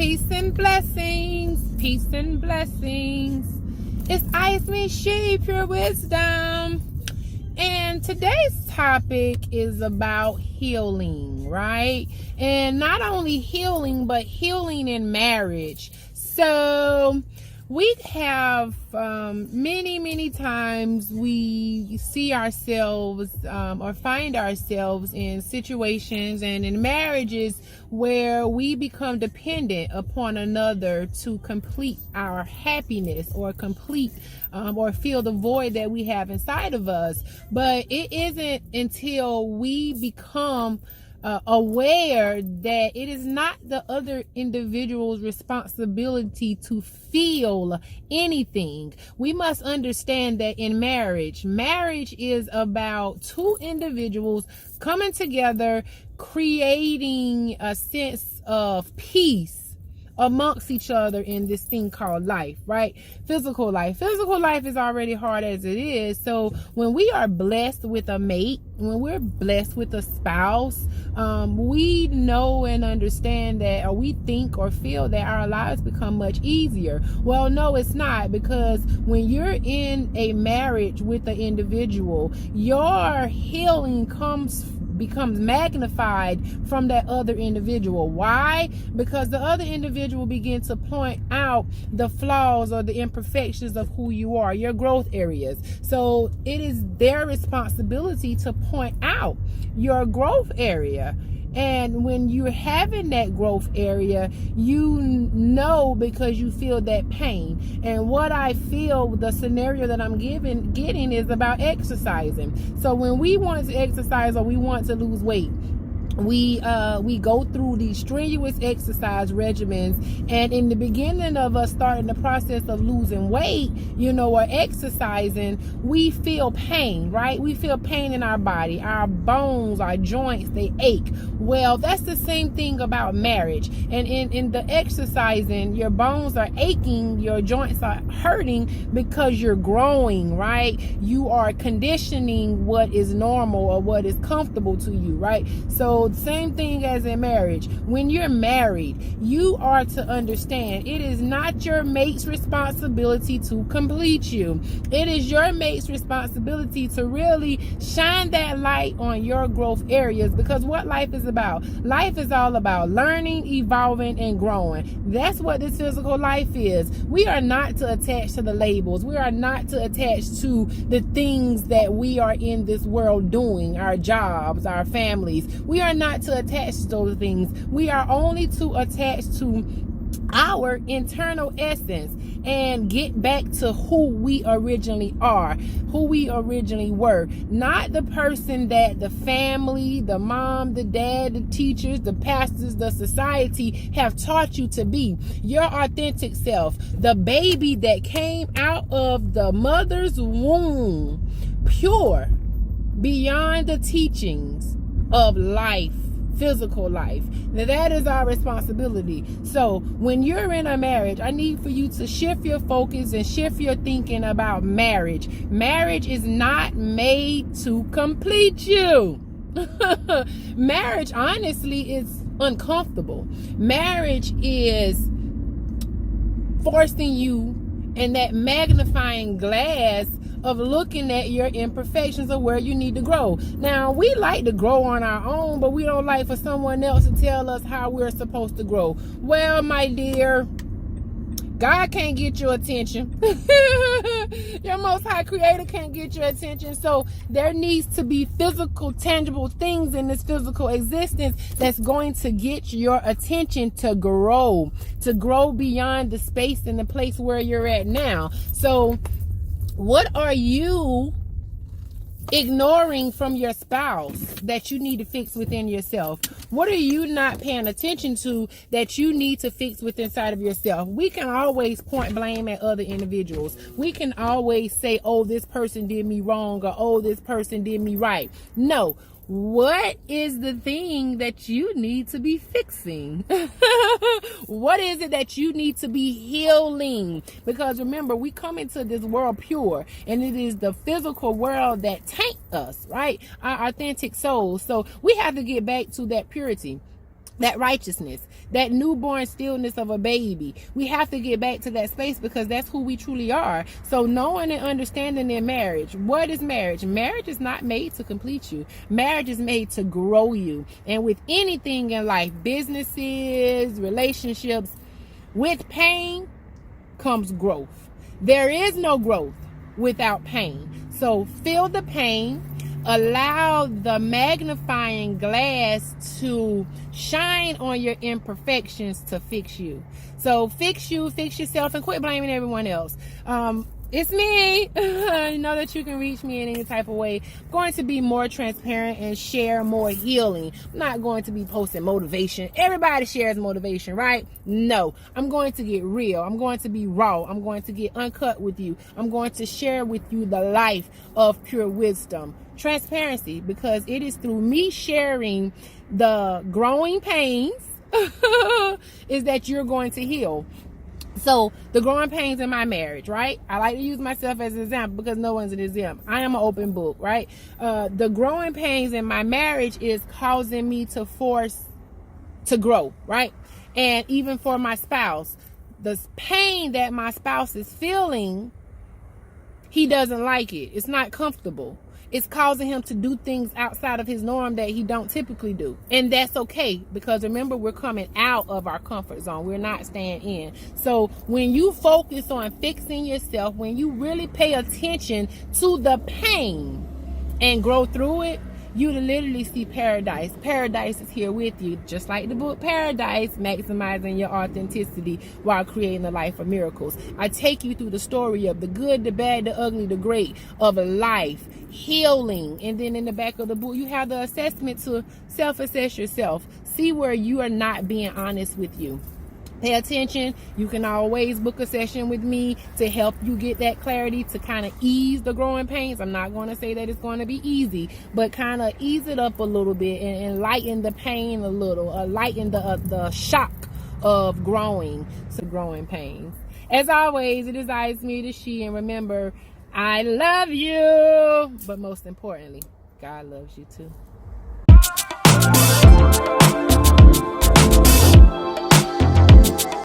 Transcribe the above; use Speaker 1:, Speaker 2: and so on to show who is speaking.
Speaker 1: Peace and blessings. Peace and blessings. It's Iceman She, Pure Wisdom. And today's topic is about healing, right? And not only healing, but healing in marriage. So we have many times we see ourselves or find ourselves in situations and in marriages where we become dependent upon another to complete our happiness or complete or fill the void that we have inside of us. But it isn't until we become aware that it is not the other individual's responsibility to feel anything. We must understand that in marriage is about two individuals coming together, creating a sense of peace amongst each other in this thing called life, right? Physical life is already hard as it is. So when we are blessed with a mate, when we're blessed with a spouse, we know and understand that, or we think or feel that our lives become much easier. Well, no, it's not, because when you're in a marriage with an individual, your healing becomes magnified from that other individual. Why? Because the other individual begins to point out the flaws or the imperfections of who you are, your growth areas. So it is their responsibility to point out your growth area. And when you're having that growth area, you know, because you feel that pain. And what I feel, the scenario that I'm getting is about exercising. So when we want to exercise or we want to lose weight, we go through these strenuous exercise regimens, and in the beginning of us starting the process of losing weight, or exercising, we feel pain, right? We feel pain in our body, our bones, our joints, they ache. Well, that's the same thing about marriage. And in the exercising, your bones are aching, your joints are hurting because you're growing, right? You are conditioning what is normal or what is comfortable to you, right? So same thing as in marriage. When you're married, you are to understand it is not your mate's responsibility to complete you. It is your mate's responsibility to really shine that light on your growth areas, because what life is about. Life is all about learning, evolving, and growing. That's what this physical life is. We are not to attach to the labels. We are not to attach to the things that we are in this world doing, our jobs, our families. We are not to attach to those things. We are only to attach to our internal essence and get back to who we originally are, who we originally were. Not the person that the family, the mom, the dad, the teachers, the pastors, the society have taught you to be. Your authentic self, the baby that came out of the mother's womb, pure, beyond the teachings of life, physical life. Now that is our responsibility. So when you're in a marriage, I need for you to shift your focus and shift your thinking about marriage. Marriage is not made to complete you. Marriage, honestly, is uncomfortable. Marriage is forcing you in that magnifying glass of looking at your imperfections of where you need to grow. Now, we like to grow on our own, but we don't like for someone else to tell us how we're supposed to grow. Well, my dear, God can't get your attention. Your most high creator can't get your attention. So there needs to be physical, tangible things in this physical existence that's going to get your attention to grow beyond the space and the place where you're at now. So what are you ignoring from your spouse that you need to fix within yourself? What are you not paying attention to that you need to fix within inside of yourself? We can always point blame at other individuals. We can always say, oh, this person did me wrong, or oh, this person did me right. No. What is the thing that you need to be fixing? What is it that you need to be healing? Because remember, we come into this world pure, and it is the physical world that taints us, right? Our authentic souls. So we have to get back to that purity. that righteousness, that newborn stillness of a baby. We have to get back to that space because that's who we truly are. So knowing and understanding in marriage, what is marriage? Marriage is not made to complete you. Marriage is made to grow you. And with anything in life, businesses, relationships, with pain comes growth. There is no growth without pain. So feel the pain. Allow the magnifying glass to shine on your imperfections to fix you. So fix you, fix yourself, and quit blaming everyone else. It's me. You know that you can reach me in any type of way. I'm going to be more transparent and share more healing. I'm not going to be posting motivation. Everybody shares motivation, right? No. I'm going to get real. I'm going to be raw. I'm going to get uncut with you. I'm going to share with you the life of pure wisdom. Transparency, because it is through me sharing the growing pains is that you're going to heal. So the growing pains in my marriage, right? I like to use myself as an example because no one's an example. I am an open book, right? The growing pains in my marriage is causing me to force to grow, right? And even for my spouse, the pain that my spouse is feeling, he doesn't like it. It's not comfortable. It's causing him to do things outside of his norm that he don't typically do. And that's okay, because remember, we're coming out of our comfort zone. We're not staying in. So when you focus on fixing yourself, when you really pay attention to the pain and grow through it, you literally see paradise. Paradise is here with you, just like the book Paradise, maximizing your authenticity while creating a life of miracles. I take you through the story of the good, the bad, the ugly, the great of life, healing, and then in the back of the book you have the assessment to self-assess yourself. See where you are not being honest with you. Pay attention. You can always book a session with me to help you get that clarity, to kind of ease the growing pains. I'm not going to say that it's going to be easy, but kind of ease it up a little bit and lighten the pain a little, lighten the shock of growing, so growing pains. As always, it is I, it's me, it is she, and remember, I love you, but most importantly, God loves you too.